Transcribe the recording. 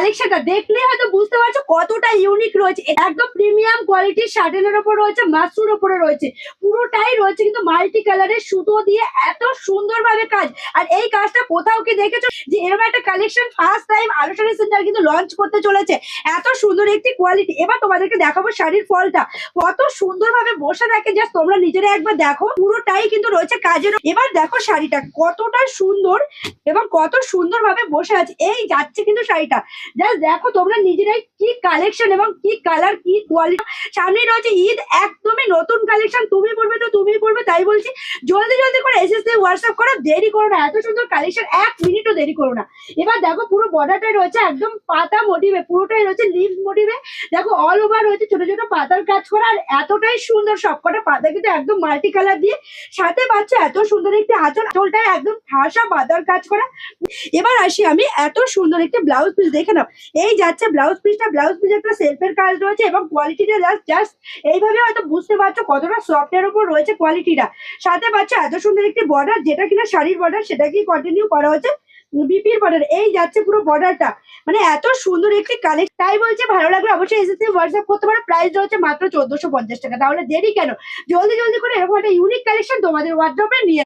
কালেকশনটা দেখলে হয়তো বুঝতে পারছো কতটা ইউনিক রয়েছে। একদম প্রিমিয়াম কোয়ালিটির শার্টেনের ওপর রয়েছে, মাসুর ওপরে রয়েছে, পুরোটাই রয়েছে কিন্তু মাল্টি কালারের সুতো দিয়ে এত সুন্দরভাবে কাজ। আর এই কাজটা কোথাও কি দেখেছো যে এরকম একটা কালেকশন ফার্স্ট টাইম আলো শাড়ি সেন্টার কিন্তু লঞ্চ করতে চলেছে। এত সুন্দর একটি কোয়ালিটি। এবার তোমাদেরকে দেখাবো শাড়ির ফলটা কত সুন্দরভাবে বসে থাকে, জাস্ট তোমরা নিজেরা একবার দেখো, পুরোটাই কিন্তু রয়েছে কাজের। এবার দেখো শাড়িটা কতটা সুন্দর এবং কত সুন্দরভাবে বসে আছে। এই যাচ্ছে কিন্তু শাড়িটা, জাস্ট দেখো তোমরা নিজেরাই কি কালেকশন এবং কি কালার কি কোয়ালিটি। সামনেই রয়েছে ঈদ, একদমই নতুন কালেকশন। তুমি পড়বে তো তুমি পড়বে, তাই বলছি জলদি জলদি করে এসএসসি হোয়াটসঅ্যাপ করো, দেরি করো না। এত সুন্দর কালেকশন, এক মিনিটও দেরি করো না। এবার দেখো পুরো বর্ডারটাই রয়েছে একদম পাতা মোটিভে, পুরোটাই রয়েছে লিভ মোটিভে। দেখো অল ওভার রয়েছে ছোট ছোট পাতার কাজ করা, আর এতটাই সুন্দর সবকটা পাতা কিন্তু একদম মাল্টি কালার দিয়ে। সাথে পাচ্ছে এত সুন্দর একটি আঁচল, আঁচলটাই একদম ঠাসা পাতার কাজ করা। এবার আসি আমি, এত সুন্দর একটি ব্লাউজ পিস দেখে নাও। এই যাচ্ছে ব্লাউজ পিসটা, ব্লাউজ পিস একটা সেলফের কাজ রয়েছে এবং কোয়ালিটিটা জাস্ট এইভাবে হয়তো বুঝতে পারছো কতটা সফট এর উপর রয়েছে কোয়ালিটিটা। সাথে পাচ্ছে এত সুন্দর একটি বর্ডার, যেটা কিনা শাড়ির বর্ডার সেটাকেই কন্টিনিউ করা হচ্ছে বিপির বর্ডার। এই যাচ্ছে পুরো বর্ডারটা, মানে এত সুন্দর একটি কালেকশন। তাই বলছে ভালো লাগলে অবশ্যই এসএসসি হোয়াটসঅ্যাপ করতে পারো। প্রাইস রয়েছে মাত্র 1450 টাকা। তাহলে দেরি কেন, জলদি জলদি করে এরকম একটা ইউনিক কালেকশন তোমাদের হোয়াটসঅ্যাপে নিয়ে